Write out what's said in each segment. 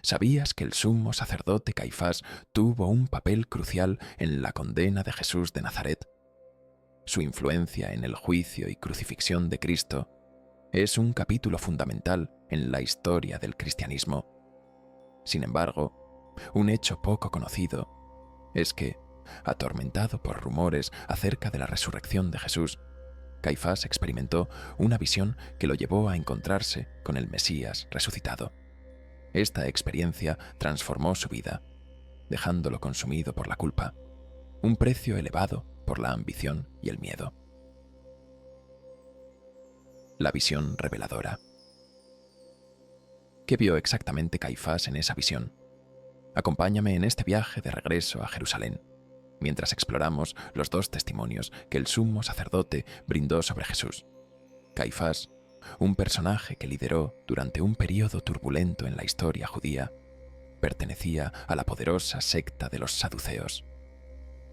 ¿Sabías que el sumo sacerdote Caifás tuvo un papel crucial en la condena de Jesús de Nazaret? Su influencia en el juicio y crucifixión de Cristo es un capítulo fundamental en la historia del cristianismo. Sin embargo, un hecho poco conocido es que, atormentado por rumores acerca de la resurrección de Jesús, Caifás experimentó una visión que lo llevó a encontrarse con el Mesías resucitado. Esta experiencia transformó su vida, dejándolo consumido por la culpa, un precio elevado por la ambición y el miedo. La visión reveladora. ¿Qué vio exactamente Caifás en esa visión? Acompáñame en este viaje de regreso a Jerusalén, mientras exploramos los dos testimonios que el sumo sacerdote brindó sobre Jesús. Caifás, un personaje que lideró durante un período turbulento en la historia judía, pertenecía a la poderosa secta de los saduceos.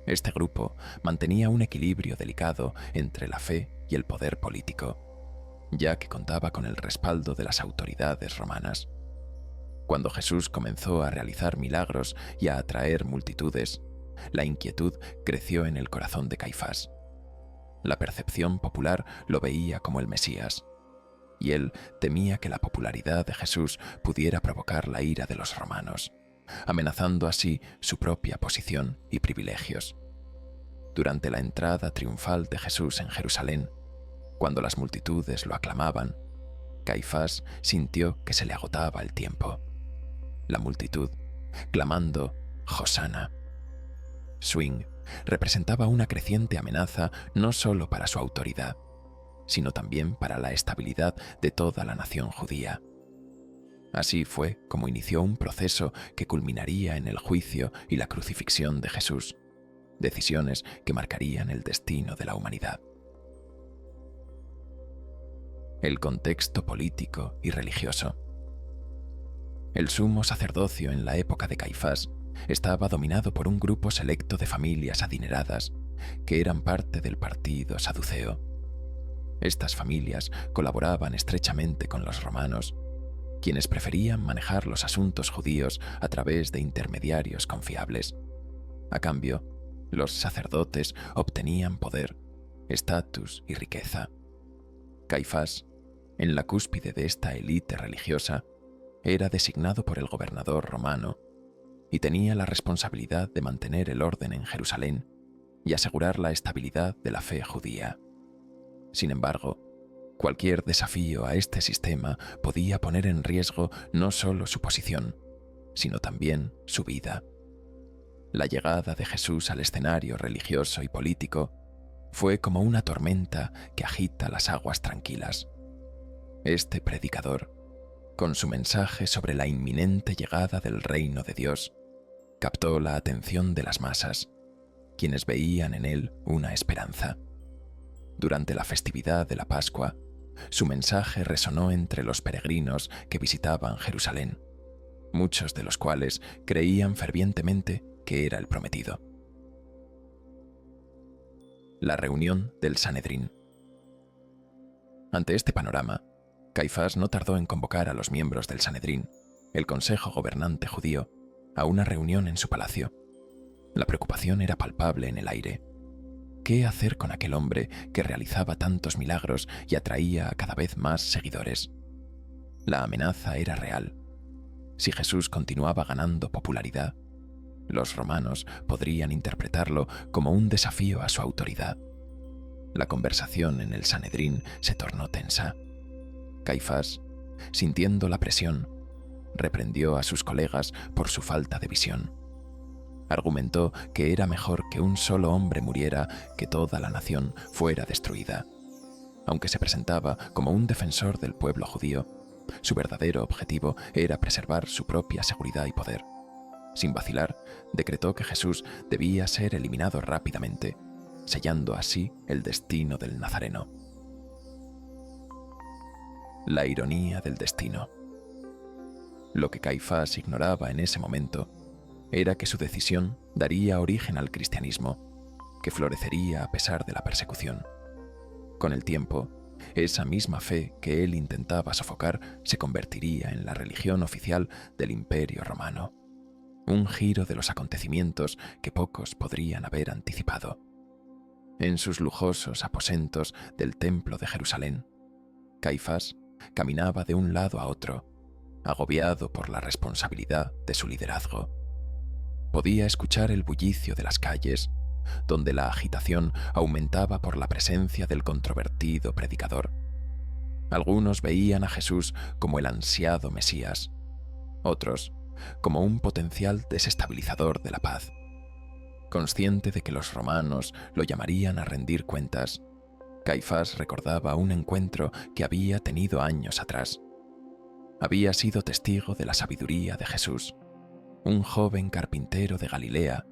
Este grupo mantenía un equilibrio delicado entre la fe y el poder político, ya que contaba con el respaldo de las autoridades romanas. Cuando Jesús comenzó a realizar milagros y a atraer multitudes, la inquietud creció en el corazón de Caifás. La percepción popular lo veía como el Mesías, y él temía que la popularidad de Jesús pudiera provocar la ira de los romanos, amenazando así su propia posición y privilegios. Durante la entrada triunfal de Jesús en Jerusalén, cuando las multitudes lo aclamaban, Caifás sintió que se le agotaba el tiempo. La multitud, clamando «Hosana». Swing representaba una creciente amenaza no solo para su autoridad, sino también para la estabilidad de toda la nación judía. Así fue como inició un proceso que culminaría en el juicio y la crucifixión de Jesús, decisiones que marcarían el destino de la humanidad. El contexto político y religioso. El sumo sacerdocio en la época de Caifás estaba dominado por un grupo selecto de familias adineradas que eran parte del partido saduceo. Estas familias colaboraban estrechamente con los romanos, quienes preferían manejar los asuntos judíos a través de intermediarios confiables. A cambio, los sacerdotes obtenían poder, estatus y riqueza. Caifás, en la cúspide de esta élite religiosa, era designado por el gobernador romano y tenía la responsabilidad de mantener el orden en Jerusalén y asegurar la estabilidad de la fe judía. Sin embargo, cualquier desafío a este sistema podía poner en riesgo no solo su posición, sino también su vida. La llegada de Jesús al escenario religioso y político fue como una tormenta que agita las aguas tranquilas. Este predicador, con su mensaje sobre la inminente llegada del reino de Dios, captó la atención de las masas, quienes veían en él una esperanza. Durante la festividad de la Pascua, su mensaje resonó entre los peregrinos que visitaban Jerusalén, muchos de los cuales creían fervientemente que era el prometido. La reunión del Sanedrín. Ante este panorama, Caifás no tardó en convocar a los miembros del Sanedrín, el consejo gobernante judío, a una reunión en su palacio. La preocupación era palpable en el aire. ¿Qué hacer con aquel hombre que realizaba tantos milagros y atraía a cada vez más seguidores? La amenaza era real. Si Jesús continuaba ganando popularidad, los romanos podrían interpretarlo como un desafío a su autoridad. La conversación en el Sanedrín se tornó tensa. Caifás, sintiendo la presión, reprendió a sus colegas por su falta de visión. Argumentó que era mejor que un solo hombre muriera que toda la nación fuera destruida. Aunque se presentaba como un defensor del pueblo judío, su verdadero objetivo era preservar su propia seguridad y poder. Sin vacilar, decretó que Jesús debía ser eliminado rápidamente, sellando así el destino del Nazareno. La ironía del destino. Lo que Caifás ignoraba en ese momento era que su decisión daría origen al cristianismo, que florecería a pesar de la persecución. Con el tiempo, esa misma fe que él intentaba sofocar se convertiría en la religión oficial del Imperio Romano. Un giro de los acontecimientos que pocos podrían haber anticipado. En sus lujosos aposentos del Templo de Jerusalén, Caifás caminaba de un lado a otro, agobiado por la responsabilidad de su liderazgo. Podía escuchar el bullicio de las calles, donde la agitación aumentaba por la presencia del controvertido predicador. Algunos veían a Jesús como el ansiado Mesías, otros como un potencial desestabilizador de la paz. Consciente de que los romanos lo llamarían a rendir cuentas, Caifás recordaba un encuentro que había tenido años atrás. Había sido testigo de la sabiduría de Jesús, un joven carpintero de Galilea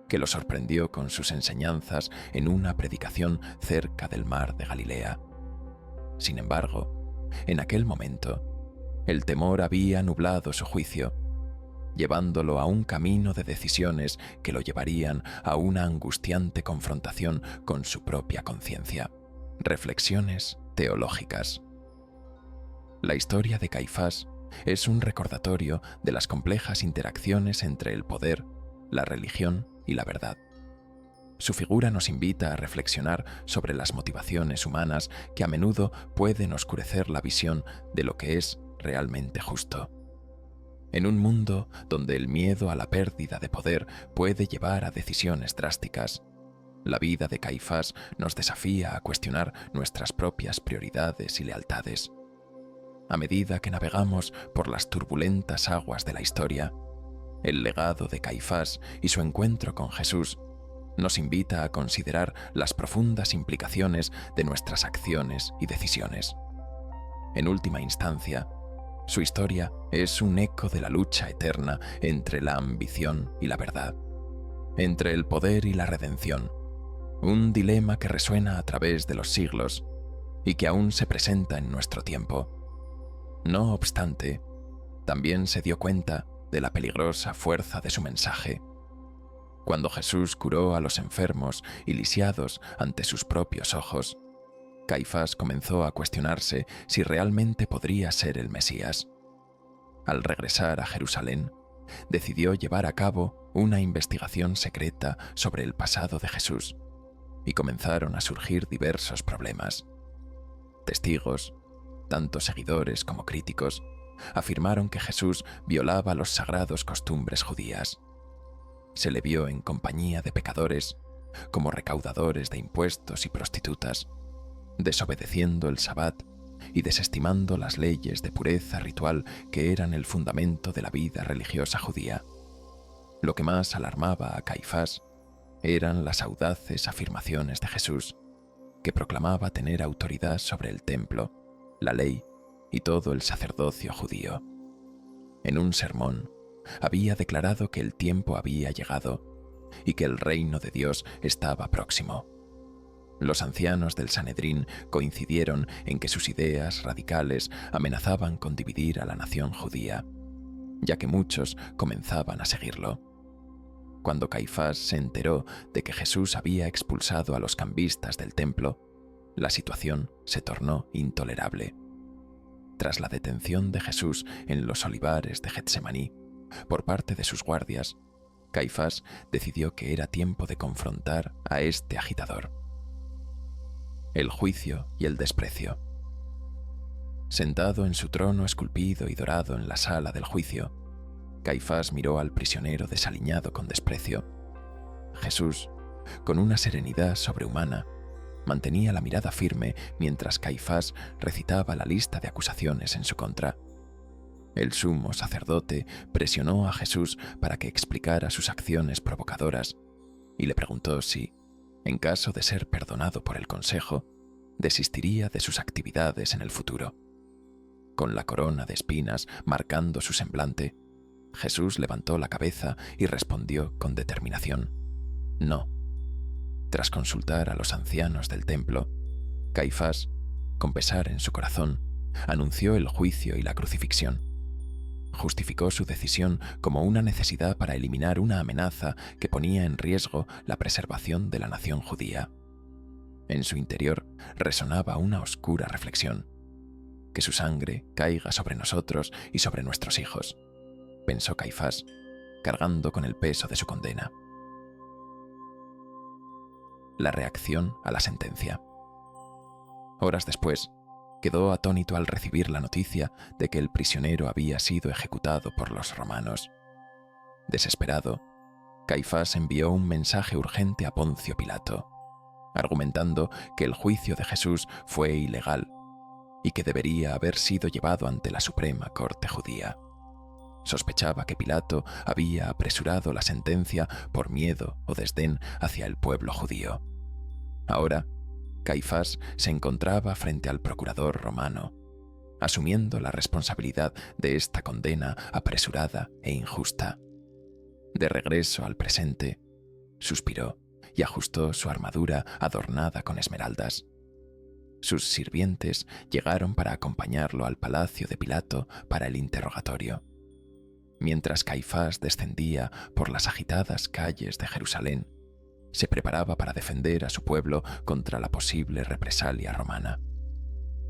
que lo sorprendió con sus enseñanzas en una predicación cerca del mar de Galilea. Sin embargo, en aquel momento, el temor había nublado su juicio, llevándolo a un camino de decisiones que lo llevarían a una angustiante confrontación con su propia conciencia. Reflexiones teológicas. La historia de Caifás es un recordatorio de las complejas interacciones entre el poder, la religión y la verdad. Su figura nos invita a reflexionar sobre las motivaciones humanas que a menudo pueden oscurecer la visión de lo que es realmente justo. En un mundo donde el miedo a la pérdida de poder puede llevar a decisiones drásticas, la vida de Caifás nos desafía a cuestionar nuestras propias prioridades y lealtades. A medida que navegamos por las turbulentas aguas de la historia, el legado de Caifás y su encuentro con Jesús nos invita a considerar las profundas implicaciones de nuestras acciones y decisiones. En última instancia, su historia es un eco de la lucha eterna entre la ambición y la verdad, entre el poder y la redención, un dilema que resuena a través de los siglos y que aún se presenta en nuestro tiempo. No obstante, también se dio cuenta de la peligrosa fuerza de su mensaje. Cuando Jesús curó a los enfermos y lisiados ante sus propios ojos, Caifás comenzó a cuestionarse si realmente podría ser el Mesías. Al regresar a Jerusalén, decidió llevar a cabo una investigación secreta sobre el pasado de Jesús, y comenzaron a surgir diversos problemas. Testigos, tanto seguidores como críticos, afirmaron que Jesús violaba los sagrados costumbres judías. Se le vio en compañía de pecadores, como recaudadores de impuestos y prostitutas, desobedeciendo el Sabbat y desestimando las leyes de pureza ritual que eran el fundamento de la vida religiosa judía. Lo que más alarmaba a Caifás eran las audaces afirmaciones de Jesús, que proclamaba tener autoridad sobre el templo, la ley y todo el sacerdocio judío. En un sermón, había declarado que el tiempo había llegado y que el reino de Dios estaba próximo. Los ancianos del Sanedrín coincidieron en que sus ideas radicales amenazaban con dividir a la nación judía, ya que muchos comenzaban a seguirlo. Cuando Caifás se enteró de que Jesús había expulsado a los cambistas del templo, la situación se tornó intolerable. Tras la detención de Jesús en los olivares de Getsemaní por parte de sus guardias, Caifás decidió que era tiempo de confrontar a este agitador. El juicio y el desprecio. Sentado en su trono esculpido y dorado en la sala del juicio, Caifás miró al prisionero desaliñado con desprecio. Jesús, con una serenidad sobrehumana, mantenía la mirada firme mientras Caifás recitaba la lista de acusaciones en su contra. El sumo sacerdote presionó a Jesús para que explicara sus acciones provocadoras y le preguntó si, en caso de ser perdonado por el consejo, desistiría de sus actividades en el futuro. Con la corona de espinas marcando su semblante, Jesús levantó la cabeza y respondió con determinación: no. Tras consultar a los ancianos del templo, Caifás, con pesar en su corazón, anunció el juicio y la crucifixión. Justificó su decisión como una necesidad para eliminar una amenaza que ponía en riesgo la preservación de la nación judía. En su interior resonaba una oscura reflexión. Que su sangre caiga sobre nosotros y sobre nuestros hijos, pensó Caifás, cargando con el peso de su condena. La reacción a la sentencia. Horas después, quedó atónito al recibir la noticia de que el prisionero había sido ejecutado por los romanos. Desesperado, Caifás envió un mensaje urgente a Poncio Pilato, argumentando que el juicio de Jesús fue ilegal y que debería haber sido llevado ante la Suprema Corte Judía. Sospechaba que Pilato había apresurado la sentencia por miedo o desdén hacia el pueblo judío. Ahora, Caifás se encontraba frente al procurador romano, asumiendo la responsabilidad de esta condena apresurada e injusta. De regreso al presente, suspiró y ajustó su armadura adornada con esmeraldas. Sus sirvientes llegaron para acompañarlo al palacio de Pilato para el interrogatorio. Mientras Caifás descendía por las agitadas calles de Jerusalén, se preparaba para defender a su pueblo contra la posible represalia romana.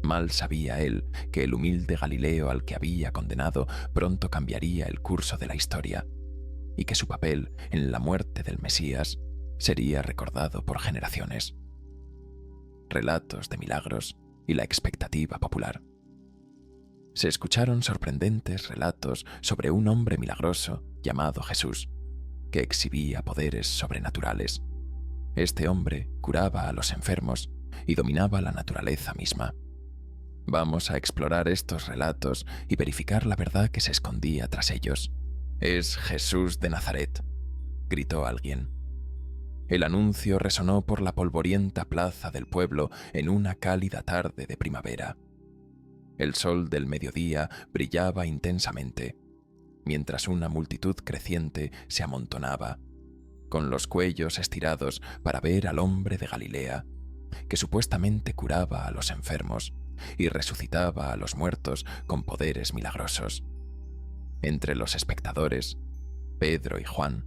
Mal sabía él que el humilde Galileo al que había condenado pronto cambiaría el curso de la historia, y que su papel en la muerte del Mesías sería recordado por generaciones. Relatos de milagros y la expectativa popular. Se escucharon sorprendentes relatos sobre un hombre milagroso llamado Jesús, que exhibía poderes sobrenaturales. Este hombre curaba a los enfermos y dominaba la naturaleza misma. Vamos a explorar estos relatos y verificar la verdad que se escondía tras ellos. «Es Jesús de Nazaret», gritó alguien. El anuncio resonó por la polvorienta plaza del pueblo en una cálida tarde de primavera. El sol del mediodía brillaba intensamente, mientras una multitud creciente se amontonaba, con los cuellos estirados para ver al hombre de Galilea, que supuestamente curaba a los enfermos y resucitaba a los muertos con poderes milagrosos. Entre los espectadores, Pedro y Juan,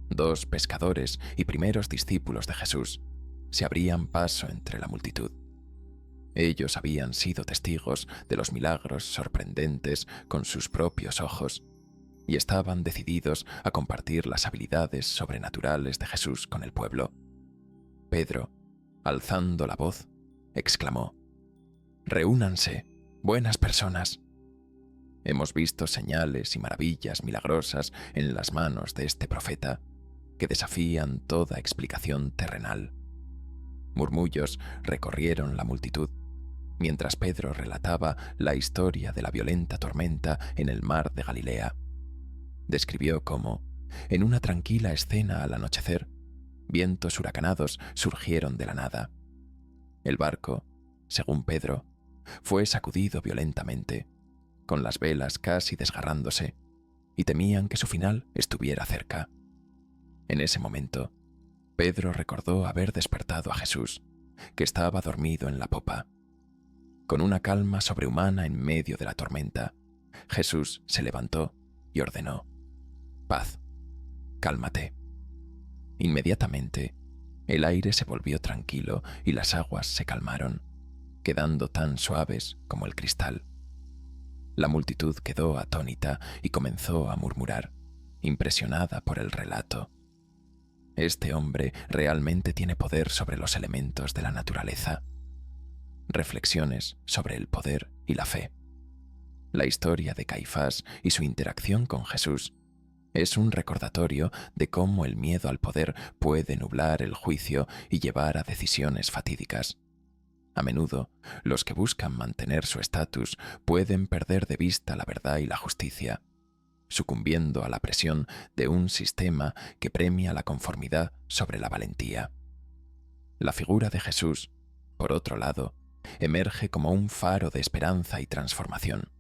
dos pescadores y primeros discípulos de Jesús, se abrían paso entre la multitud. Ellos habían sido testigos de los milagros sorprendentes con sus propios ojos y estaban decididos a compartir las habilidades sobrenaturales de Jesús con el pueblo. Pedro, alzando la voz, exclamó: «Reúnanse, buenas personas. Hemos visto señales y maravillas milagrosas en las manos de este profeta que desafían toda explicación terrenal». Murmullos recorrieron la multitud, mientras Pedro relataba la historia de la violenta tormenta en el mar de Galilea. Describió cómo, en una tranquila escena al anochecer, vientos huracanados surgieron de la nada. El barco, según Pedro, fue sacudido violentamente, con las velas casi desgarrándose, y temían que su final estuviera cerca. En ese momento, Pedro recordó haber despertado a Jesús, que estaba dormido en la popa. Con una calma sobrehumana en medio de la tormenta, Jesús se levantó y ordenó: «Paz, cálmate». Inmediatamente, el aire se volvió tranquilo y las aguas se calmaron, quedando tan suaves como el cristal. La multitud quedó atónita y comenzó a murmurar, impresionada por el relato. Este hombre realmente tiene poder sobre los elementos de la naturaleza. Reflexiones sobre el poder y la fe. La historia de Caifás y su interacción con Jesús es un recordatorio de cómo el miedo al poder puede nublar el juicio y llevar a decisiones fatídicas. A menudo, los que buscan mantener su estatus pueden perder de vista la verdad y la justicia, sucumbiendo a la presión de un sistema que premia la conformidad sobre la valentía. La figura de Jesús, por otro lado, emerge como un faro de esperanza y transformación.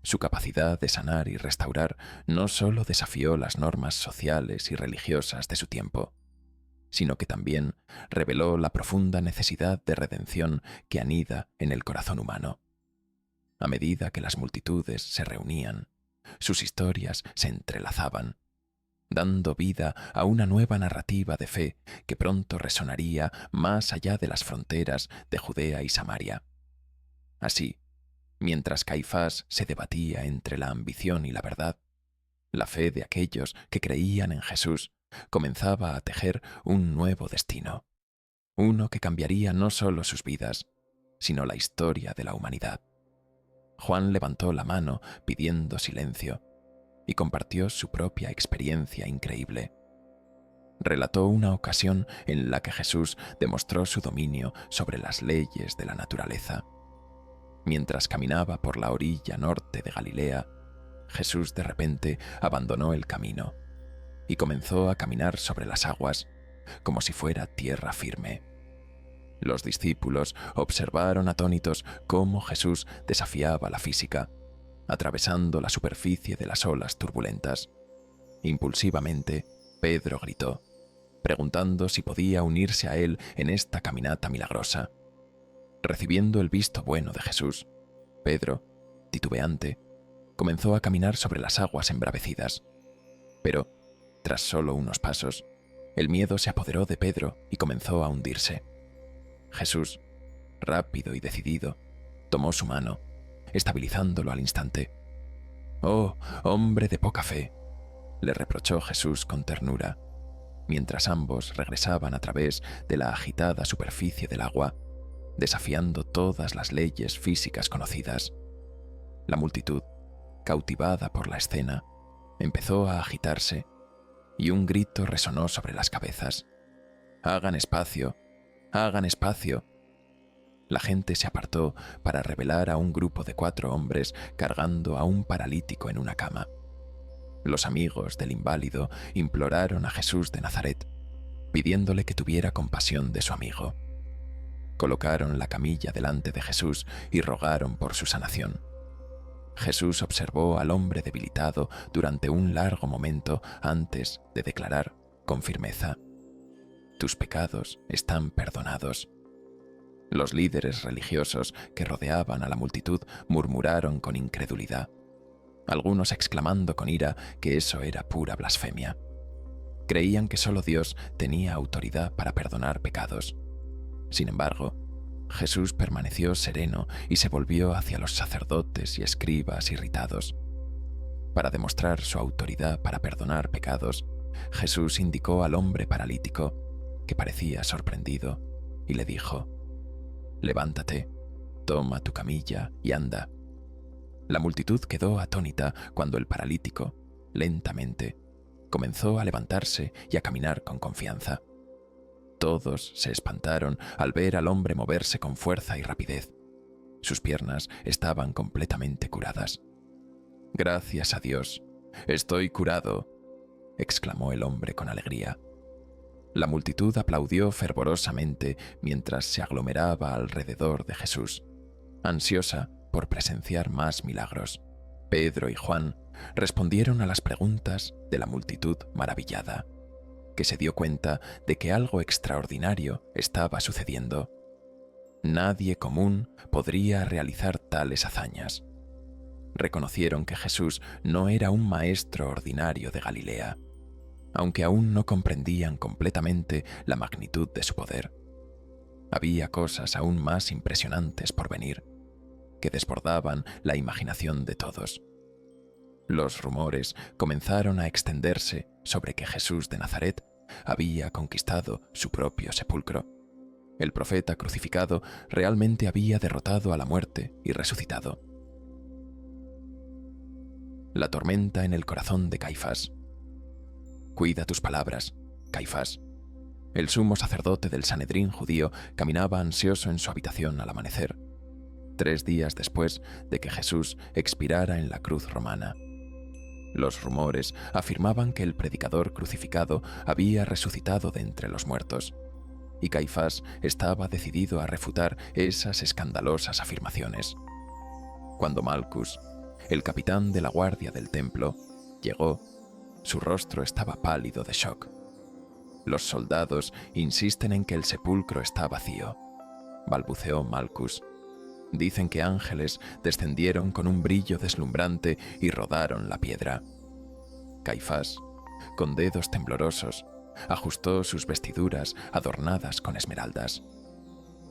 Su capacidad de sanar y restaurar no solo desafió las normas sociales y religiosas de su tiempo, sino que también reveló la profunda necesidad de redención que anida en el corazón humano. A medida que las multitudes se reunían, sus historias se entrelazaban, dando vida a una nueva narrativa de fe que pronto resonaría más allá de las fronteras de Judea y Samaria. Así, mientras Caifás se debatía entre la ambición y la verdad, la fe de aquellos que creían en Jesús comenzaba a tejer un nuevo destino, uno que cambiaría no solo sus vidas, sino la historia de la humanidad. Juan levantó la mano pidiendo silencio y compartió su propia experiencia increíble. Relató una ocasión en la que Jesús demostró su dominio sobre las leyes de la naturaleza. Mientras caminaba por la orilla norte de Galilea, Jesús de repente abandonó el camino y comenzó a caminar sobre las aguas como si fuera tierra firme. Los discípulos observaron atónitos cómo Jesús desafiaba la física, atravesando la superficie de las olas turbulentas. Impulsivamente, Pedro gritó, preguntando si podía unirse a él en esta caminata milagrosa. Recibiendo el visto bueno de Jesús, Pedro, titubeante, comenzó a caminar sobre las aguas embravecidas. Pero, tras solo unos pasos, el miedo se apoderó de Pedro y comenzó a hundirse. Jesús, rápido y decidido, tomó su mano, estabilizándolo al instante. «Oh, hombre de poca fe», le reprochó Jesús con ternura, mientras ambos regresaban a través de la agitada superficie del agua, desafiando todas las leyes físicas conocidas. La multitud, cautivada por la escena, empezó a agitarse y un grito resonó sobre las cabezas. «¡Hagan espacio! ¡Hagan espacio!». La gente se apartó para revelar a un grupo de 4 hombres cargando a un paralítico en una cama. Los amigos del inválido imploraron a Jesús de Nazaret, pidiéndole que tuviera compasión de su amigo. Colocaron la camilla delante de Jesús y rogaron por su sanación. Jesús observó al hombre debilitado durante un largo momento antes de declarar con firmeza: «Tus pecados están perdonados». Los líderes religiosos que rodeaban a la multitud murmuraron con incredulidad, algunos exclamando con ira que eso era pura blasfemia. Creían que solo Dios tenía autoridad para perdonar pecados. Sin embargo, Jesús permaneció sereno y se volvió hacia los sacerdotes y escribas irritados. Para demostrar su autoridad para perdonar pecados, Jesús indicó al hombre paralítico, que parecía sorprendido, y le dijo: «Levántate, toma tu camilla y anda». La multitud quedó atónita cuando el paralítico, lentamente, comenzó a levantarse y a caminar con confianza. Todos se espantaron al ver al hombre moverse con fuerza y rapidez. Sus piernas estaban completamente curadas. «Gracias a Dios, estoy curado», exclamó el hombre con alegría. La multitud aplaudió fervorosamente mientras se aglomeraba alrededor de Jesús, ansiosa por presenciar más milagros. Pedro y Juan respondieron a las preguntas de la multitud maravillada, que se dio cuenta de que algo extraordinario estaba sucediendo. Nadie común podría realizar tales hazañas. Reconocieron que Jesús no era un maestro ordinario de Galilea, aunque aún no comprendían completamente la magnitud de su poder. Había cosas aún más impresionantes por venir, que desbordaban la imaginación de todos. Los rumores comenzaron a extenderse sobre que Jesús de Nazaret había conquistado su propio sepulcro. El profeta crucificado realmente había derrotado a la muerte y resucitado. La tormenta en el corazón de Caifás. «Cuida tus palabras, Caifás». El sumo sacerdote del Sanedrín judío caminaba ansioso en su habitación al amanecer, 3 días después de que Jesús expirara en la cruz romana. Los rumores afirmaban que el predicador crucificado había resucitado de entre los muertos, y Caifás estaba decidido a refutar esas escandalosas afirmaciones. Cuando Malcus, el capitán de la guardia del templo, llegó, su rostro estaba pálido de shock. «Los soldados insisten en que el sepulcro está vacío», balbuceó Malcus. «Dicen que ángeles descendieron con un brillo deslumbrante y rodaron la piedra». Caifás, con dedos temblorosos, ajustó sus vestiduras adornadas con esmeraldas.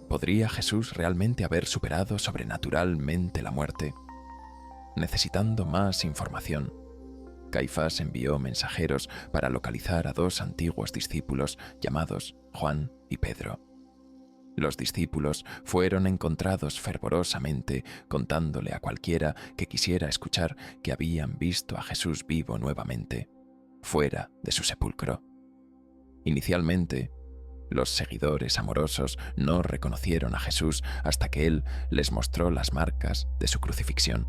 ¿Podría Jesús realmente haber superado sobrenaturalmente la muerte? Necesitando más información, Caifás envió mensajeros para localizar a dos antiguos discípulos llamados Juan y Pedro. Los discípulos fueron encontrados fervorosamente contándole a cualquiera que quisiera escuchar que habían visto a Jesús vivo nuevamente, fuera de su sepulcro. Inicialmente, los seguidores amorosos no reconocieron a Jesús hasta que Él les mostró las marcas de su crucifixión.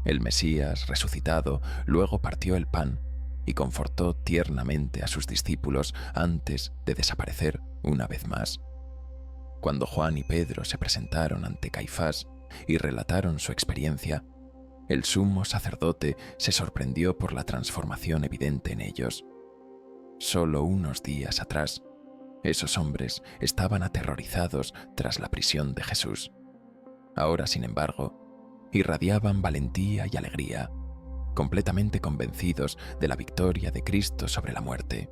El Mesías resucitado luego partió el pan y confortó tiernamente a sus discípulos antes de desaparecer una vez más. Cuando Juan y Pedro se presentaron ante Caifás y relataron su experiencia, el sumo sacerdote se sorprendió por la transformación evidente en ellos. Solo unos días atrás, esos hombres estaban aterrorizados tras la prisión de Jesús. Ahora, sin embargo, irradiaban valentía y alegría, completamente convencidos de la victoria de Cristo sobre la muerte.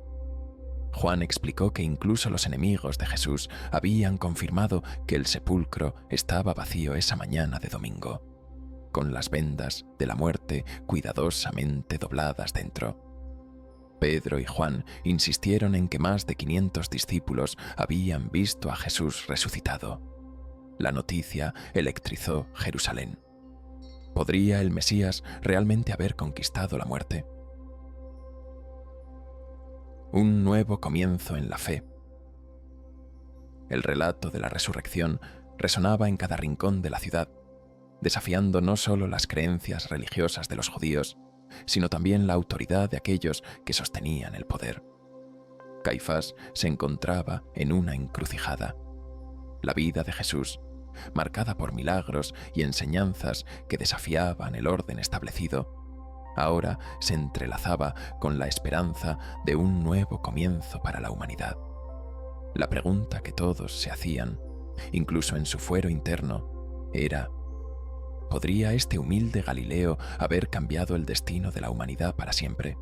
Juan explicó que incluso los enemigos de Jesús habían confirmado que el sepulcro estaba vacío esa mañana de domingo, con las vendas de la muerte cuidadosamente dobladas dentro. Pedro y Juan insistieron en que más de 500 discípulos habían visto a Jesús resucitado. La noticia electrizó Jerusalén. ¿Podría el Mesías realmente haber conquistado la muerte? Un nuevo comienzo en la fe. El relato de la resurrección resonaba en cada rincón de la ciudad, desafiando no solo las creencias religiosas de los judíos, sino también la autoridad de aquellos que sostenían el poder. Caifás se encontraba en una encrucijada. La vida de Jesús, marcada por milagros y enseñanzas que desafiaban el orden establecido, ahora se entrelazaba con la esperanza de un nuevo comienzo para la humanidad. La pregunta que todos se hacían, incluso en su fuero interno, era: ¿podría este humilde Galileo haber cambiado el destino de la humanidad para siempre?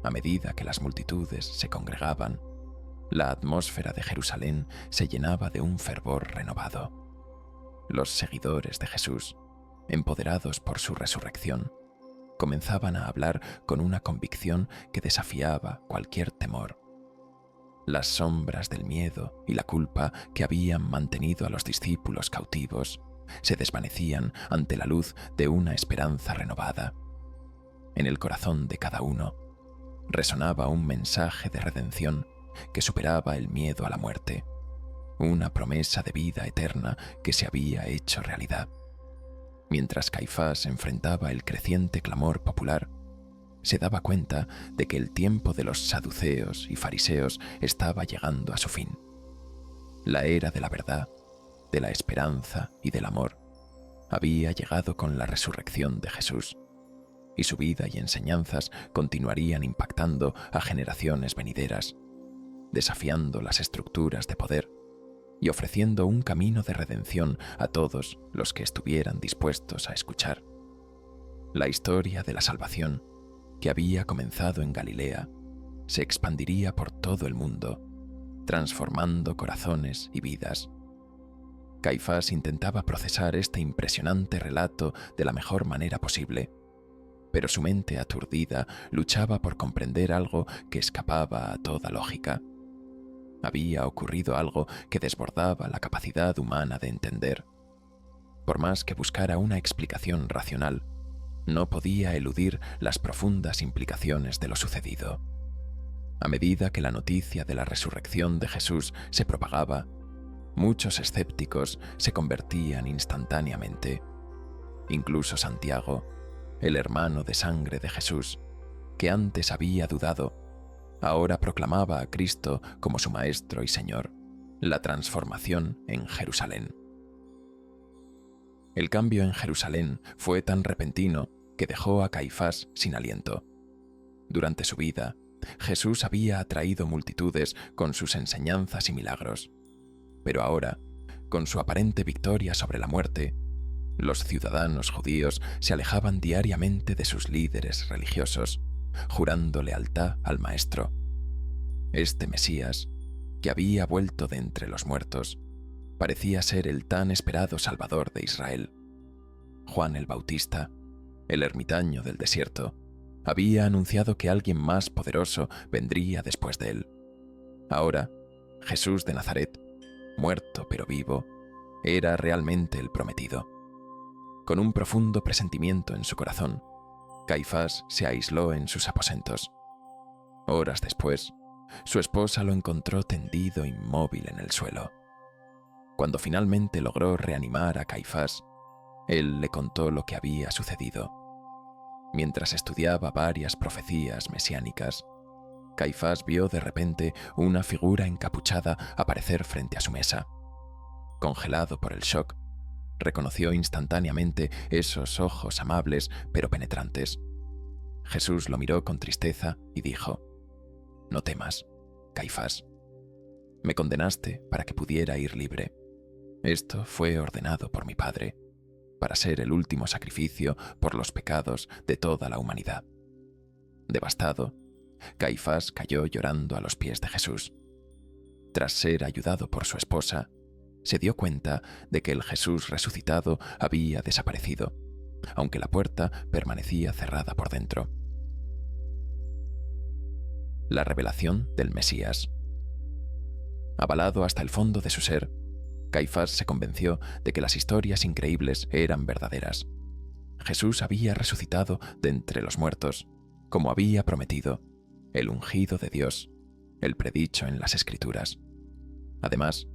A medida que las multitudes se congregaban, la atmósfera de Jerusalén se llenaba de un fervor renovado. Los seguidores de Jesús, empoderados por su resurrección, comenzaban a hablar con una convicción que desafiaba cualquier temor. Las sombras del miedo y la culpa que habían mantenido a los discípulos cautivos se desvanecían ante la luz de una esperanza renovada. En el corazón de cada uno resonaba un mensaje de redención que superaba el miedo a la muerte, una promesa de vida eterna que se había hecho realidad. Mientras Caifás enfrentaba el creciente clamor popular, se daba cuenta de que el tiempo de los saduceos y fariseos estaba llegando a su fin. La era de la verdad, de la esperanza y del amor había llegado con la resurrección de Jesús, y su vida y enseñanzas continuarían impactando a generaciones venideras, desafiando las estructuras de poder y ofreciendo un camino de redención a todos los que estuvieran dispuestos a escuchar. La historia de la salvación, que había comenzado en Galilea, se expandiría por todo el mundo, transformando corazones y vidas. Caifás intentaba procesar este impresionante relato de la mejor manera posible, pero su mente aturdida luchaba por comprender algo que escapaba a toda lógica. Había ocurrido algo que desbordaba la capacidad humana de entender. Por más que buscara una explicación racional, no podía eludir las profundas implicaciones de lo sucedido. A medida que la noticia de la resurrección de Jesús se propagaba, muchos escépticos se convertían instantáneamente. Incluso Santiago, el hermano de sangre de Jesús, que antes había dudado, ahora proclamaba a Cristo como su Maestro y Señor. La transformación en Jerusalén. El cambio en Jerusalén fue tan repentino que dejó a Caifás sin aliento. Durante su vida, Jesús había atraído multitudes con sus enseñanzas y milagros. Pero ahora, con su aparente victoria sobre la muerte, los ciudadanos judíos se alejaban diariamente de sus líderes religiosos, jurando lealtad al Maestro. Este Mesías, que había vuelto de entre los muertos, parecía ser el tan esperado Salvador de Israel. Juan el Bautista, el ermitaño del desierto, había anunciado que alguien más poderoso vendría después de él. Ahora, Jesús de Nazaret, muerto pero vivo, era realmente el prometido. Con un profundo presentimiento en su corazón, Caifás se aisló en sus aposentos. Horas después, su esposa lo encontró tendido inmóvil en el suelo. Cuando finalmente logró reanimar a Caifás, él le contó lo que había sucedido. Mientras estudiaba varias profecías mesiánicas, Caifás vio de repente una figura encapuchada aparecer frente a su mesa. Congelado por el shock, reconoció instantáneamente esos ojos amables pero penetrantes. Jesús lo miró con tristeza y dijo: «No temas, Caifás. Me condenaste para que pudiera ir libre. Esto fue ordenado por mi Padre, para ser el último sacrificio por los pecados de toda la humanidad». Devastado, Caifás cayó llorando a los pies de Jesús. Tras ser ayudado por su esposa, se dio cuenta de que el Jesús resucitado había desaparecido, aunque la puerta permanecía cerrada por dentro. La revelación del Mesías. Avalado hasta el fondo de su ser, Caifás se convenció de que las historias increíbles eran verdaderas. Jesús había resucitado de entre los muertos, como había prometido, el ungido de Dios, el predicho en las Escrituras. Además,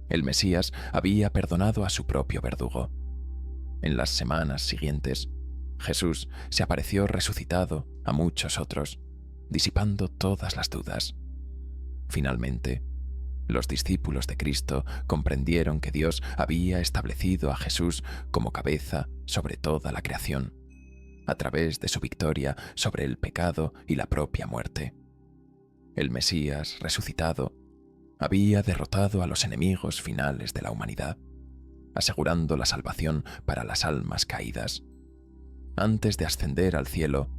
el Mesías había perdonado a su propio verdugo. En las semanas siguientes, Jesús se apareció resucitado a muchos otros, disipando todas las dudas. Finalmente, los discípulos de Cristo comprendieron que Dios había establecido a Jesús como cabeza sobre toda la creación, a través de su victoria sobre el pecado y la propia muerte. El Mesías resucitado había derrotado a los enemigos finales de la humanidad, asegurando la salvación para las almas caídas. Antes de ascender al cielo,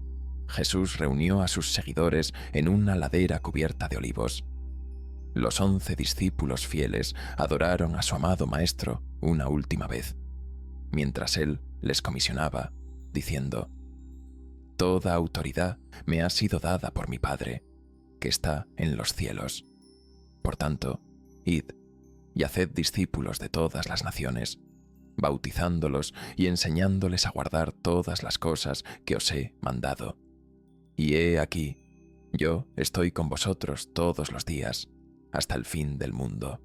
Jesús reunió a sus seguidores en una ladera cubierta de olivos. Los 11 discípulos fieles adoraron a su amado Maestro una última vez, mientras él les comisionaba, diciendo: «Toda autoridad me ha sido dada por mi Padre, que está en los cielos. Por tanto, id y haced discípulos de todas las naciones, bautizándolos y enseñándoles a guardar todas las cosas que os he mandado. Y he aquí, yo estoy con vosotros todos los días, hasta el fin del mundo».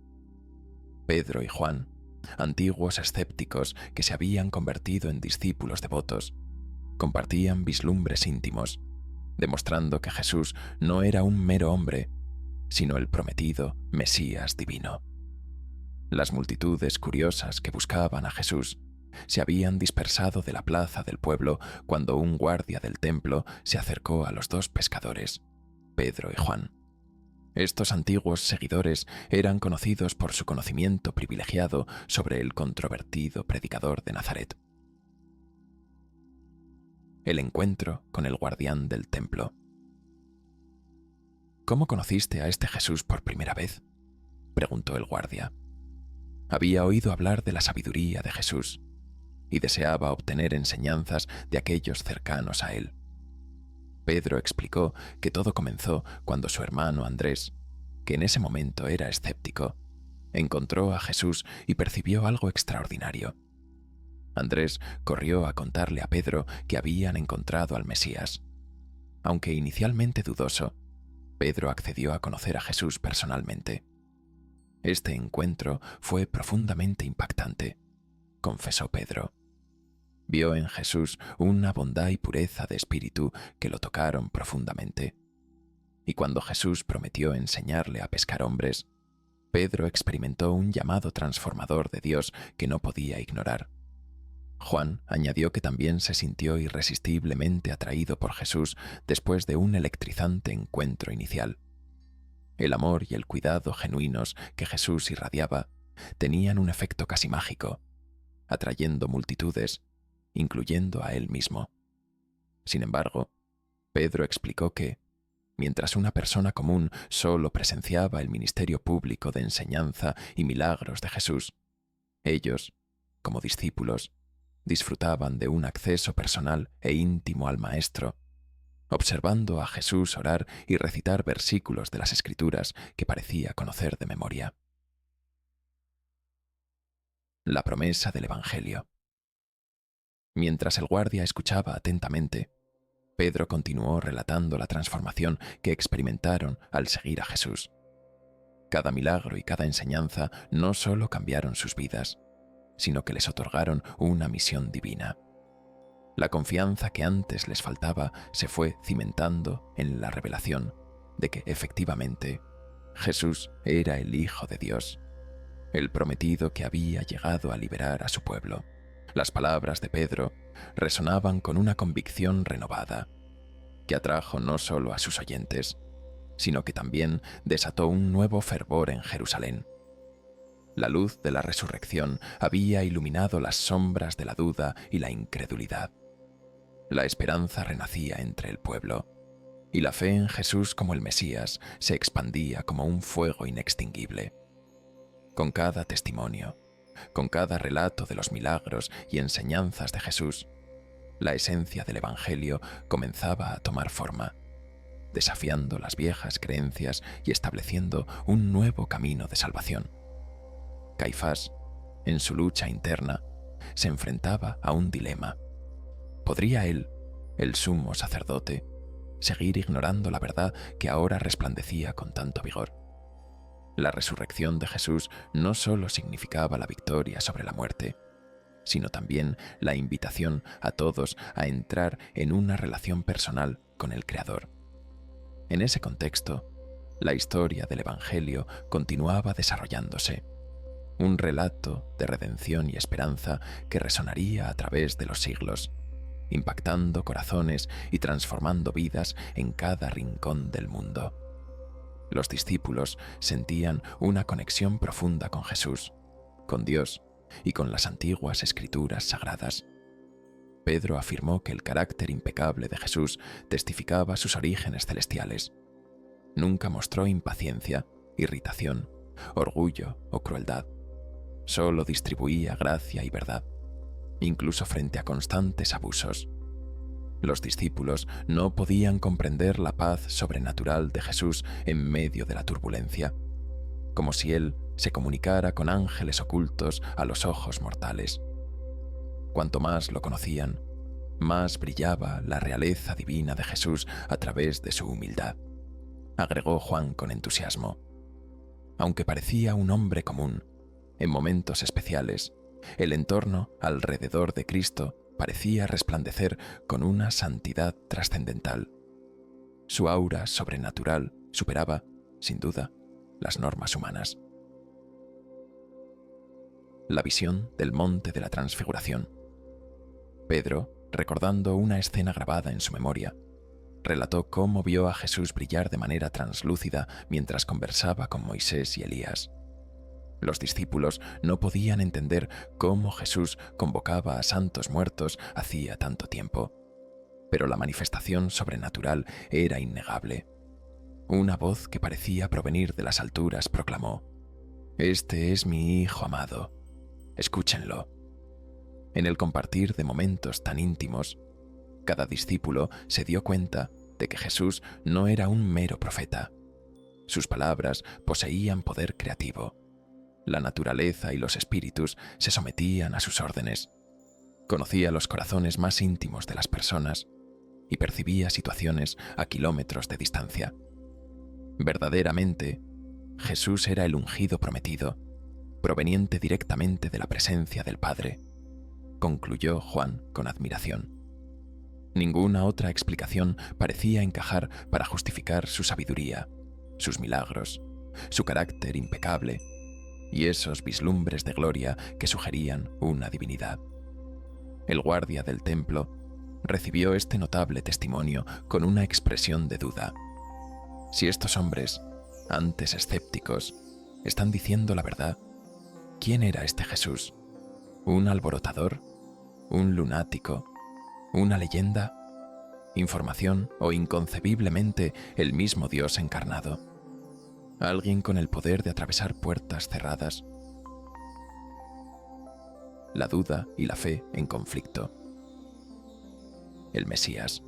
Pedro y Juan, antiguos escépticos que se habían convertido en discípulos devotos, compartían vislumbres íntimos, demostrando que Jesús no era un mero hombre, sino el prometido Mesías divino. Las multitudes curiosas que buscaban a Jesús se habían dispersado de la plaza del pueblo cuando un guardia del templo se acercó a los 2 pescadores, Pedro y Juan. Estos antiguos seguidores eran conocidos por su conocimiento privilegiado sobre el controvertido predicador de Nazaret. El encuentro con el guardián del templo. «¿Cómo conociste a este Jesús por primera vez?», preguntó el guardia. Había oído hablar de la sabiduría de Jesús y deseaba obtener enseñanzas de aquellos cercanos a él. Pedro explicó que todo comenzó cuando su hermano Andrés, que en ese momento era escéptico, encontró a Jesús y percibió algo extraordinario. Andrés corrió a contarle a Pedro que habían encontrado al Mesías. Aunque inicialmente dudoso, Pedro accedió a conocer a Jesús personalmente. «Este encuentro fue profundamente impactante», confesó Pedro. Vio en Jesús una bondad y pureza de espíritu que lo tocaron profundamente. Y cuando Jesús prometió enseñarle a pescar hombres, Pedro experimentó un llamado transformador de Dios que no podía ignorar. Juan añadió que también se sintió irresistiblemente atraído por Jesús después de un electrizante encuentro inicial. El amor y el cuidado genuinos que Jesús irradiaba tenían un efecto casi mágico, atrayendo multitudes, incluyendo a él mismo. Sin embargo, Pedro explicó que, mientras una persona común solo presenciaba el ministerio público de enseñanza y milagros de Jesús, ellos, como discípulos, disfrutaban de un acceso personal e íntimo al Maestro, observando a Jesús orar y recitar versículos de las Escrituras que parecía conocer de memoria. La promesa del Evangelio. Mientras el guardia escuchaba atentamente, Pedro continuó relatando la transformación que experimentaron al seguir a Jesús. Cada milagro y cada enseñanza no solo cambiaron sus vidas, sino que les otorgaron una misión divina. La confianza que antes les faltaba se fue cimentando en la revelación de que efectivamente Jesús era el Hijo de Dios, el prometido que había llegado a liberar a su pueblo. Las palabras de Pedro resonaban con una convicción renovada, que atrajo no solo a sus oyentes, sino que también desató un nuevo fervor en Jerusalén. La luz de la resurrección había iluminado las sombras de la duda y la incredulidad. La esperanza renacía entre el pueblo, y la fe en Jesús como el Mesías se expandía como un fuego inextinguible. Con cada testimonio, con cada relato de los milagros y enseñanzas de Jesús, la esencia del Evangelio comenzaba a tomar forma, desafiando las viejas creencias y estableciendo un nuevo camino de salvación. Caifás, en su lucha interna, se enfrentaba a un dilema. ¿Podría él, el sumo sacerdote, seguir ignorando la verdad que ahora resplandecía con tanto vigor? La resurrección de Jesús no solo significaba la victoria sobre la muerte, sino también la invitación a todos a entrar en una relación personal con el Creador. En ese contexto, la historia del Evangelio continuaba desarrollándose, un relato de redención y esperanza que resonaría a través de los siglos, impactando corazones y transformando vidas en cada rincón del mundo. Los discípulos sentían una conexión profunda con Jesús, con Dios y con las antiguas escrituras sagradas. Pedro afirmó que el carácter impecable de Jesús testificaba sus orígenes celestiales. Nunca mostró impaciencia, irritación, orgullo o crueldad. Solo distribuía gracia y verdad, incluso frente a constantes abusos. Los discípulos no podían comprender la paz sobrenatural de Jesús en medio de la turbulencia, como si Él se comunicara con ángeles ocultos a los ojos mortales. Cuanto más lo conocían, más brillaba la realeza divina de Jesús a través de su humildad, agregó Juan con entusiasmo. Aunque parecía un hombre común, en momentos especiales, el entorno alrededor de Cristo parecía resplandecer con una santidad trascendental. Su aura sobrenatural superaba, sin duda, las normas humanas. La visión del Monte de la Transfiguración. Pedro, recordando una escena grabada en su memoria, relató cómo vio a Jesús brillar de manera translúcida mientras conversaba con Moisés y Elías. Los discípulos no podían entender cómo Jesús convocaba a santos muertos hacía tanto tiempo, pero la manifestación sobrenatural era innegable. Una voz que parecía provenir de las alturas proclamó: «Este es mi Hijo amado, escúchenlo». En el compartir de momentos tan íntimos, cada discípulo se dio cuenta de que Jesús no era un mero profeta. Sus palabras poseían poder creativo. La naturaleza y los espíritus se sometían a sus órdenes. Conocía los corazones más íntimos de las personas y percibía situaciones a kilómetros de distancia. Verdaderamente, Jesús era el ungido prometido, proveniente directamente de la presencia del Padre, concluyó Juan con admiración. Ninguna otra explicación parecía encajar para justificar su sabiduría, sus milagros, su carácter impecable y esos vislumbres de gloria que sugerían una divinidad. El guardia del templo recibió este notable testimonio con una expresión de duda. Si estos hombres, antes escépticos, están diciendo la verdad, ¿quién era este Jesús? ¿Un alborotador? ¿Un lunático? ¿Una leyenda? información o inconcebiblemente el mismo Dios encarnado. Alguien con el poder de atravesar puertas cerradas. La duda y la fe en conflicto. El Mesías.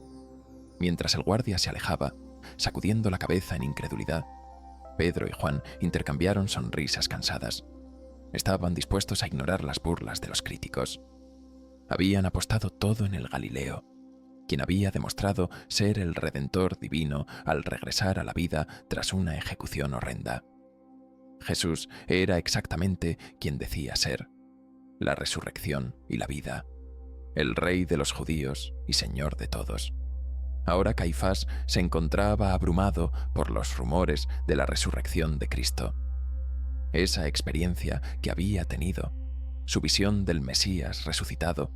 Mientras el guardia se alejaba, sacudiendo la cabeza en incredulidad, Pedro y Juan intercambiaron sonrisas cansadas. Estaban dispuestos a ignorar las burlas de los críticos. Habían apostado todo en el Galileo, quien había demostrado ser el Redentor divino al regresar a la vida tras una ejecución horrenda. Jesús era exactamente quien decía ser: la resurrección y la vida, el Rey de los judíos y Señor de todos. Ahora Caifás se encontraba abrumado por los rumores de la resurrección de Cristo. Esa experiencia que había tenido, su visión del Mesías resucitado,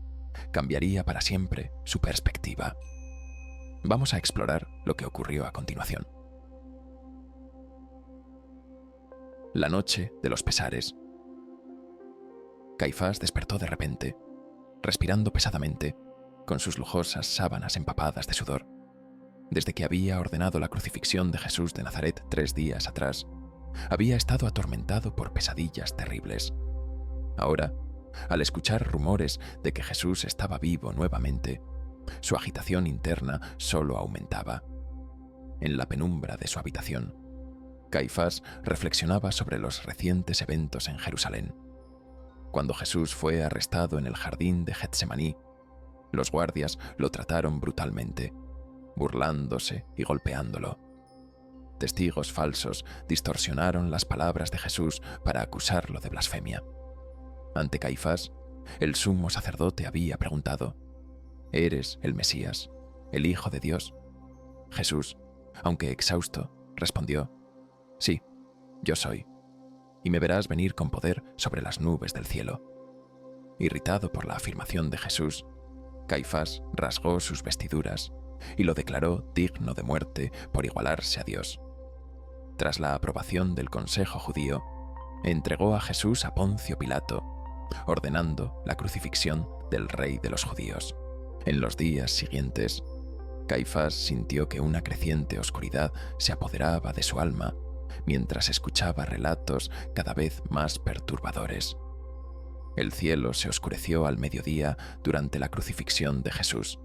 cambiaría para siempre su perspectiva. Vamos a explorar lo que ocurrió a continuación. La noche de los pesares. Caifás despertó de repente, respirando pesadamente, con sus lujosas sábanas empapadas de sudor. Desde que había ordenado la crucifixión de Jesús de Nazaret 3 días atrás, había estado atormentado por pesadillas terribles. Ahora, al escuchar rumores de que Jesús estaba vivo nuevamente, su agitación interna solo aumentaba. En la penumbra de su habitación, Caifás reflexionaba sobre los recientes eventos en Jerusalén. Cuando Jesús fue arrestado en el jardín de Getsemaní, los guardias lo trataron brutalmente, burlándose y golpeándolo. Testigos falsos distorsionaron las palabras de Jesús para acusarlo de blasfemia. Ante Caifás, el sumo sacerdote había preguntado: ¿eres el Mesías, el Hijo de Dios? Jesús, aunque exhausto, respondió: sí, yo soy, y me verás venir con poder sobre las nubes del cielo. Irritado por la afirmación de Jesús, Caifás rasgó sus vestiduras y lo declaró digno de muerte por igualarse a Dios. Tras la aprobación del Consejo Judío, entregó a Jesús a Poncio Pilato, ordenando la crucifixión del Rey de los Judíos. En los días siguientes, Caifás sintió que una creciente oscuridad se apoderaba de su alma mientras escuchaba relatos cada vez más perturbadores. El cielo se oscureció al mediodía durante la crucifixión de Jesús,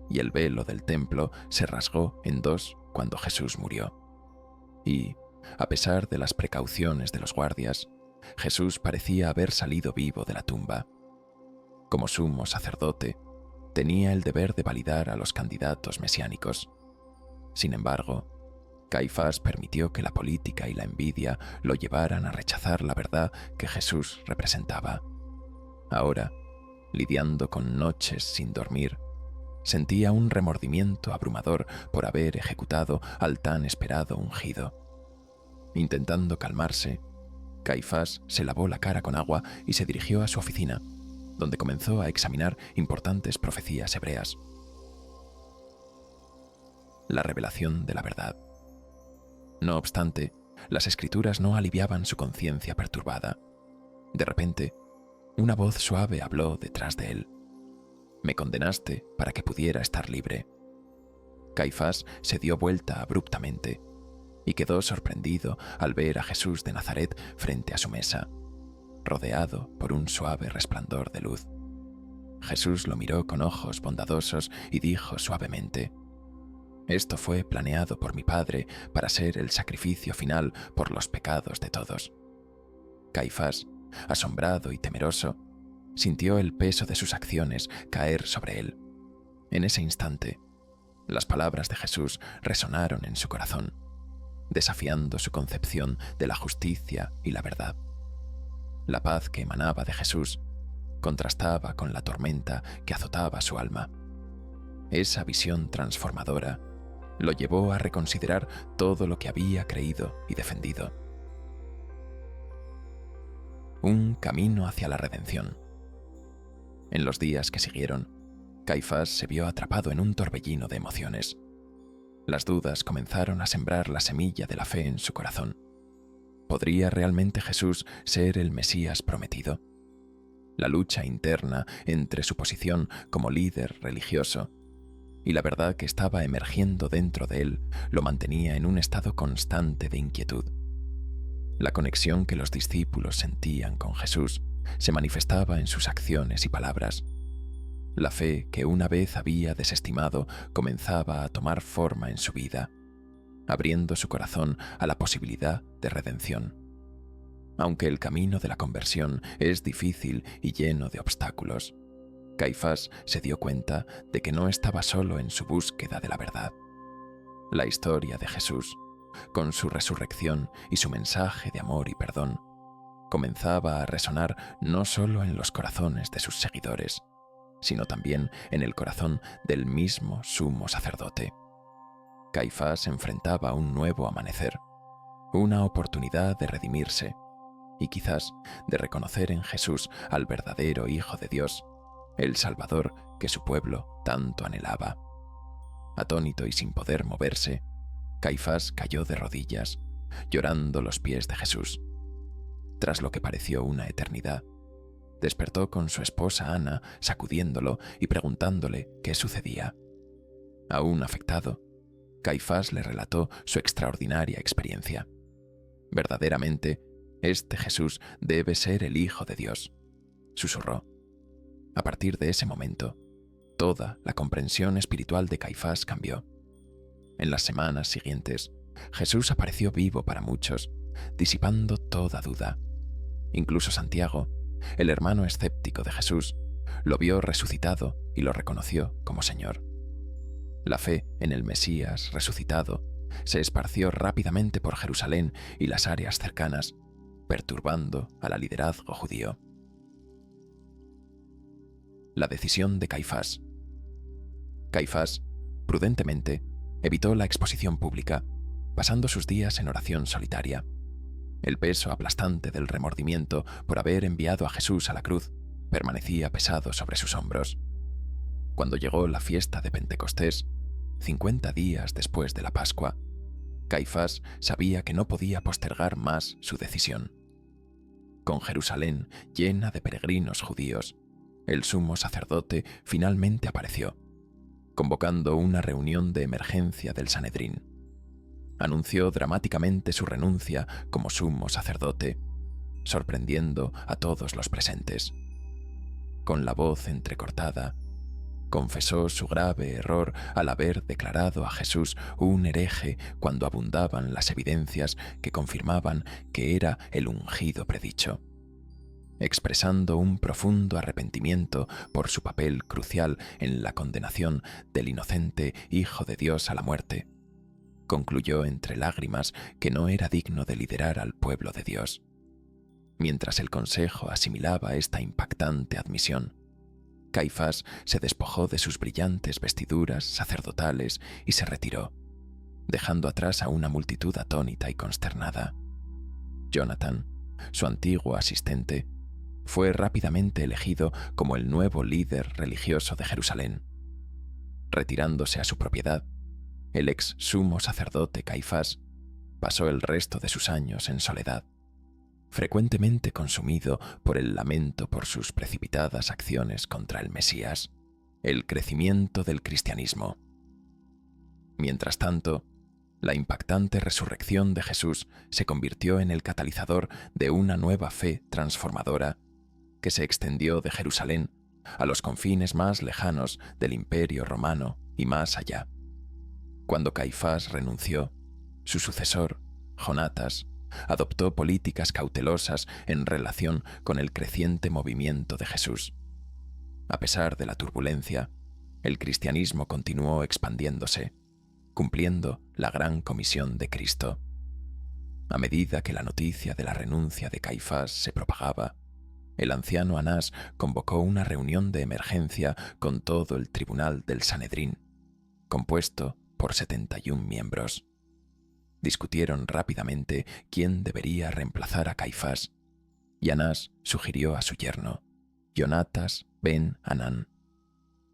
y el velo del templo se rasgó en dos cuando Jesús murió. Y, a pesar de las precauciones de los guardias, Jesús parecía haber salido vivo de la tumba. Como sumo sacerdote, tenía el deber de validar a los candidatos mesiánicos. Sin embargo, Caifás permitió que la política y la envidia lo llevaran a rechazar la verdad que Jesús representaba. Ahora, lidiando con noches sin dormir, sentía un remordimiento abrumador por haber ejecutado al tan esperado ungido. Intentando calmarse, Caifás se lavó la cara con agua y se dirigió a su oficina, donde comenzó a examinar importantes profecías hebreas. La revelación de la verdad. No obstante, las escrituras no aliviaban su conciencia perturbada. De repente, una voz suave habló detrás de él: «Me condenaste para que pudiera estar libre». Caifás se dio vuelta abruptamente y quedó sorprendido al ver a Jesús de Nazaret frente a su mesa, rodeado por un suave resplandor de luz. Jesús lo miró con ojos bondadosos y dijo suavemente: «Esto fue planeado por mi Padre para ser el sacrificio final por los pecados de todos». Caifás, asombrado y temeroso, sintió el peso de sus acciones caer sobre él. En ese instante, las palabras de Jesús resonaron en su corazón, desafiando su concepción de la justicia y la verdad. La paz que emanaba de Jesús contrastaba con la tormenta que azotaba su alma. Esa visión transformadora lo llevó a reconsiderar todo lo que había creído y defendido. Un camino hacia la redención. En los días que siguieron, Caifás se vio atrapado en un torbellino de emociones. Las dudas comenzaron a sembrar la semilla de la fe en su corazón. ¿Podría realmente Jesús ser el Mesías prometido? La lucha interna entre su posición como líder religioso y la verdad que estaba emergiendo dentro de él lo mantenía en un estado constante de inquietud. La conexión que los discípulos sentían con Jesús se manifestaba en sus acciones y palabras. La fe que una vez había desestimado comenzaba a tomar forma en su vida, abriendo su corazón a la posibilidad de redención. Aunque el camino de la conversión es difícil y lleno de obstáculos, Caifás se dio cuenta de que no estaba solo en su búsqueda de la verdad. La historia de Jesús, con su resurrección y su mensaje de amor y perdón, comenzaba a resonar no solo en los corazones de sus seguidores, sino también en el corazón del mismo sumo sacerdote. Caifás enfrentaba un nuevo amanecer, una oportunidad de redimirse y quizás de reconocer en Jesús al verdadero Hijo de Dios, el Salvador que su pueblo tanto anhelaba. Atónito y sin poder moverse, Caifás cayó de rodillas, llorando los pies de Jesús. Tras lo que pareció una eternidad, despertó con su esposa Ana sacudiéndolo y preguntándole qué sucedía. Aún afectado, Caifás le relató su extraordinaria experiencia. Verdaderamente, este Jesús debe ser el Hijo de Dios, susurró. A partir de ese momento, toda la comprensión espiritual de Caifás cambió. En las semanas siguientes, Jesús apareció vivo para muchos, disipando toda duda. Incluso Santiago, el hermano escéptico de Jesús, lo vio resucitado y lo reconoció como Señor. La fe en el Mesías resucitado se esparció rápidamente por Jerusalén y las áreas cercanas, perturbando al liderazgo judío. La decisión de Caifás. Caifás, prudentemente, evitó la exposición pública, pasando sus días en oración solitaria. El peso aplastante del remordimiento por haber enviado a Jesús a la cruz permanecía pesado sobre sus hombros. Cuando llegó la fiesta de Pentecostés, 50 días después de la Pascua, Caifás sabía que no podía postergar más su decisión. Con Jerusalén llena de peregrinos judíos, el sumo sacerdote finalmente apareció, convocando una reunión de emergencia del Sanedrín. Anunció dramáticamente su renuncia como sumo sacerdote, sorprendiendo a todos los presentes. Con la voz entrecortada, confesó su grave error al haber declarado a Jesús un hereje cuando abundaban las evidencias que confirmaban que era el ungido predicho. Expresando un profundo arrepentimiento por su papel crucial en la condenación del inocente Hijo de Dios a la muerte, concluyó entre lágrimas que no era digno de liderar al pueblo de Dios. Mientras el consejo asimilaba esta impactante admisión, Caifás se despojó de sus brillantes vestiduras sacerdotales y se retiró, dejando atrás a una multitud atónita y consternada. Jonathan, su antiguo asistente, fue rápidamente elegido como el nuevo líder religioso de Jerusalén. Retirándose a su propiedad, el ex sumo sacerdote Caifás pasó el resto de sus años en soledad, frecuentemente consumido por el lamento por sus precipitadas acciones contra el Mesías, el crecimiento del cristianismo. Mientras tanto, la impactante resurrección de Jesús se convirtió en el catalizador de una nueva fe transformadora que se extendió de Jerusalén a los confines más lejanos del Imperio Romano y más allá. Cuando Caifás renunció, su sucesor, Jonatas, adoptó políticas cautelosas en relación con el creciente movimiento de Jesús. A pesar de la turbulencia, el cristianismo continuó expandiéndose, cumpliendo la gran comisión de Cristo. A medida que la noticia de la renuncia de Caifás se propagaba, el anciano Anás convocó una reunión de emergencia con todo el tribunal del Sanedrín, compuesto por 71 miembros. Discutieron rápidamente quién debería reemplazar a Caifás, y Anás sugirió a su yerno, Jonatas ben Anán.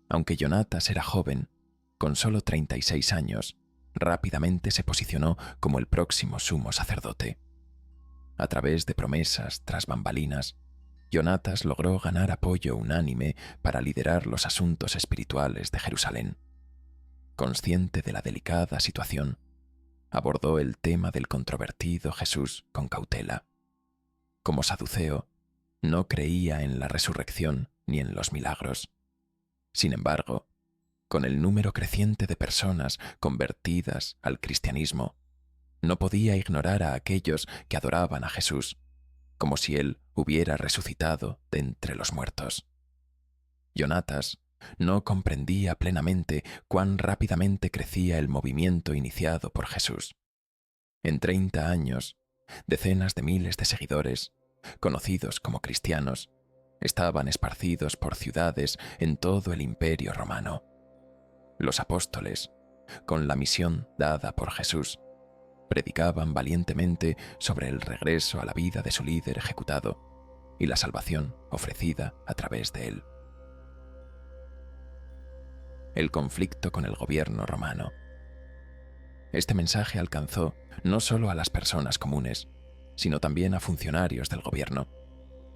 Aunque Jonatas era joven, con solo 36 años, rápidamente se posicionó como el próximo sumo sacerdote. A través de promesas tras bambalinas, Jonatas logró ganar apoyo unánime para liderar los asuntos espirituales de Jerusalén. consciente de la delicada situación, abordó el tema del controvertido Jesús con cautela. Como saduceo, no creía en la resurrección ni en los milagros. Sin embargo, con el número creciente de personas convertidas al cristianismo, no podía ignorar a aquellos que adoraban a Jesús, como si él hubiera resucitado de entre los muertos. Jonatas no comprendía plenamente cuán rápidamente crecía el movimiento iniciado por Jesús. En 30 años, decenas de miles de seguidores, conocidos como cristianos, estaban esparcidos por ciudades en todo el Imperio Romano. Los apóstoles, con la misión dada por Jesús, predicaban valientemente sobre el regreso a la vida de su líder ejecutado y la salvación ofrecida a través de él. El conflicto con el gobierno romano. Este mensaje alcanzó no solo a las personas comunes, sino también a funcionarios del gobierno,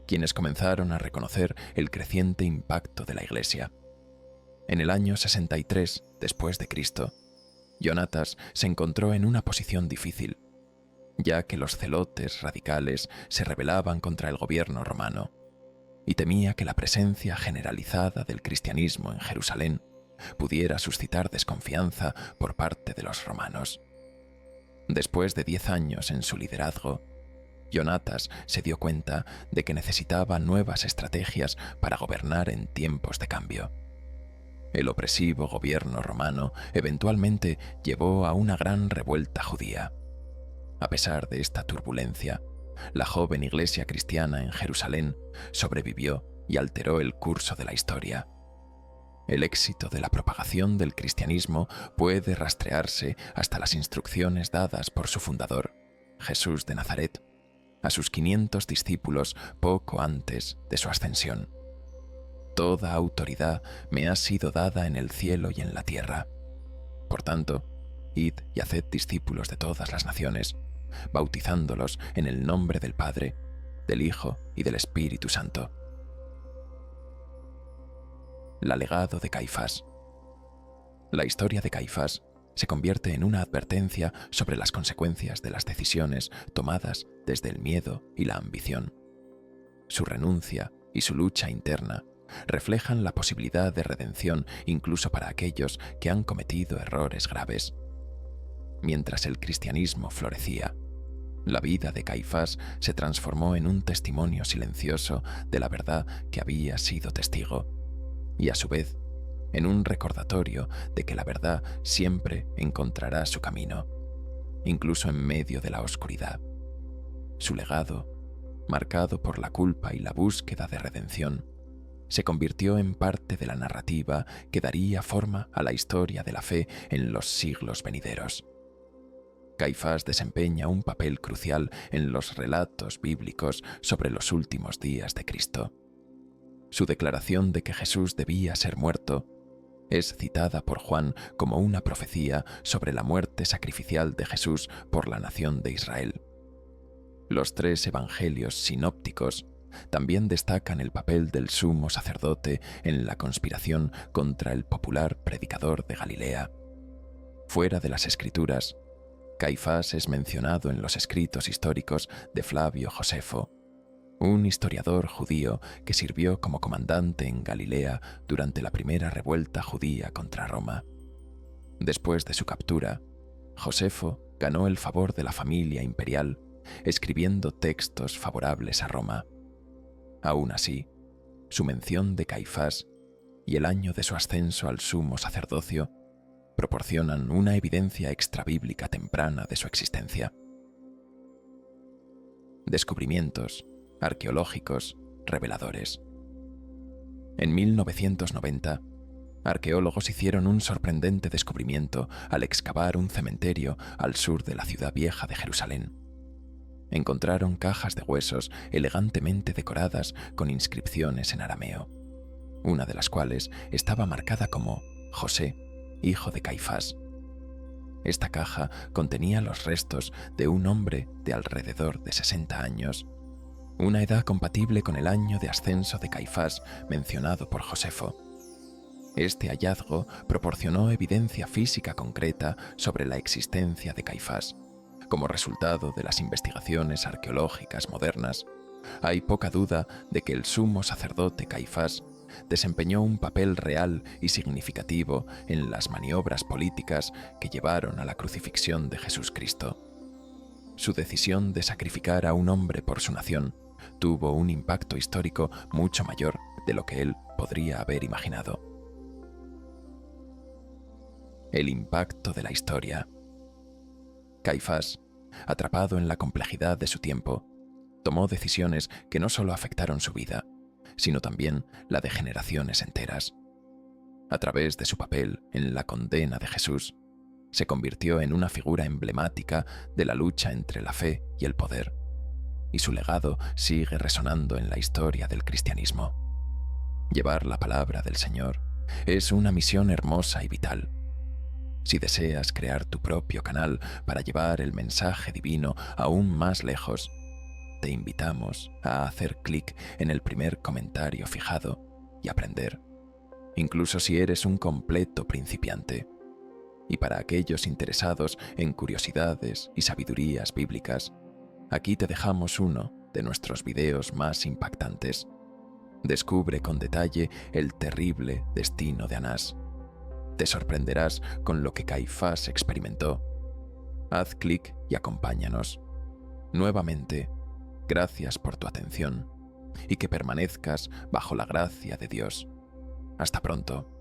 quienes comenzaron a reconocer el creciente impacto de la Iglesia. En el año 63 después de Cristo, Jonatas se encontró en una posición difícil, ya que los celotes radicales se rebelaban contra el gobierno romano y temía que la presencia generalizada del cristianismo en Jerusalén pudiera suscitar desconfianza por parte de los romanos. Después de 10 años en su liderazgo, Jonatas se dio cuenta de que necesitaba nuevas estrategias para gobernar en tiempos de cambio. El opresivo gobierno romano eventualmente llevó a una gran revuelta judía. A pesar de esta turbulencia, la joven iglesia cristiana en Jerusalén sobrevivió y alteró el curso de la historia. El éxito de la propagación del cristianismo puede rastrearse hasta las instrucciones dadas por su fundador, Jesús de Nazaret, a sus 500 discípulos poco antes de su ascensión. Toda autoridad me ha sido dada en el cielo y en la tierra. Por tanto, id y haced discípulos de todas las naciones, bautizándolos en el nombre del Padre, del Hijo y del Espíritu Santo. El legado de Caifás. La historia de Caifás se convierte en una advertencia sobre las consecuencias de las decisiones tomadas desde el miedo y la ambición. Su renuncia y su lucha interna reflejan la posibilidad de redención incluso para aquellos que han cometido errores graves. Mientras el cristianismo florecía, la vida de Caifás se transformó en un testimonio silencioso de la verdad que había sido testigo, y a su vez, en un recordatorio de que la verdad siempre encontrará su camino, incluso en medio de la oscuridad. Su legado, marcado por la culpa y la búsqueda de redención, se convirtió en parte de la narrativa que daría forma a la historia de la fe en los siglos venideros. Caifás desempeña un papel crucial en los relatos bíblicos sobre los últimos días de Cristo. Su declaración de que Jesús debía ser muerto es citada por Juan como una profecía sobre la muerte sacrificial de Jesús por la nación de Israel. Los 3 evangelios sinópticos también destacan el papel del sumo sacerdote en la conspiración contra el popular predicador de Galilea. Fuera de las Escrituras, Caifás es mencionado en los escritos históricos de Flavio Josefo, un historiador judío que sirvió como comandante en Galilea durante la primera revuelta judía contra Roma. Después de su captura, Josefo ganó el favor de la familia imperial, escribiendo textos favorables a Roma. Aún así, su mención de Caifás y el año de su ascenso al sumo sacerdocio proporcionan una evidencia extrabíblica temprana de su existencia. Descubrimientos arqueológicos reveladores. En 1990, arqueólogos hicieron un sorprendente descubrimiento al excavar un cementerio al sur de la ciudad vieja de Jerusalén. Encontraron cajas de huesos elegantemente decoradas con inscripciones en arameo, una de las cuales estaba marcada como José, hijo de Caifás. Esta caja contenía los restos de un hombre de alrededor de 60 años, una edad compatible con el año de ascenso de Caifás mencionado por Josefo. Este hallazgo proporcionó evidencia física concreta sobre la existencia de Caifás. Como resultado de las investigaciones arqueológicas modernas, hay poca duda de que el sumo sacerdote Caifás desempeñó un papel real y significativo en las maniobras políticas que llevaron a la crucifixión de Jesucristo. Su decisión de sacrificar a un hombre por su nación tuvo un impacto histórico mucho mayor de lo que él podría haber imaginado. El impacto de la historia. Caifás, atrapado en la complejidad de su tiempo, tomó decisiones que no solo afectaron su vida, sino también la de generaciones enteras. A través de su papel en la condena de Jesús, se convirtió en una figura emblemática de la lucha entre la fe y el poder, y su legado sigue resonando en la historia del cristianismo. Llevar la palabra del Señor es una misión hermosa y vital. Si deseas crear tu propio canal para llevar el mensaje divino aún más lejos, te invitamos a hacer clic en el primer comentario fijado y aprender, incluso si eres un completo principiante. Y para aquellos interesados en curiosidades y sabidurías bíblicas, aquí te dejamos uno de nuestros videos más impactantes. Descubre con detalle el terrible destino de Anás. Te sorprenderás con lo que Caifás experimentó. Haz clic y acompáñanos. Nuevamente, gracias por tu atención y que permanezcas bajo la gracia de Dios. Hasta pronto.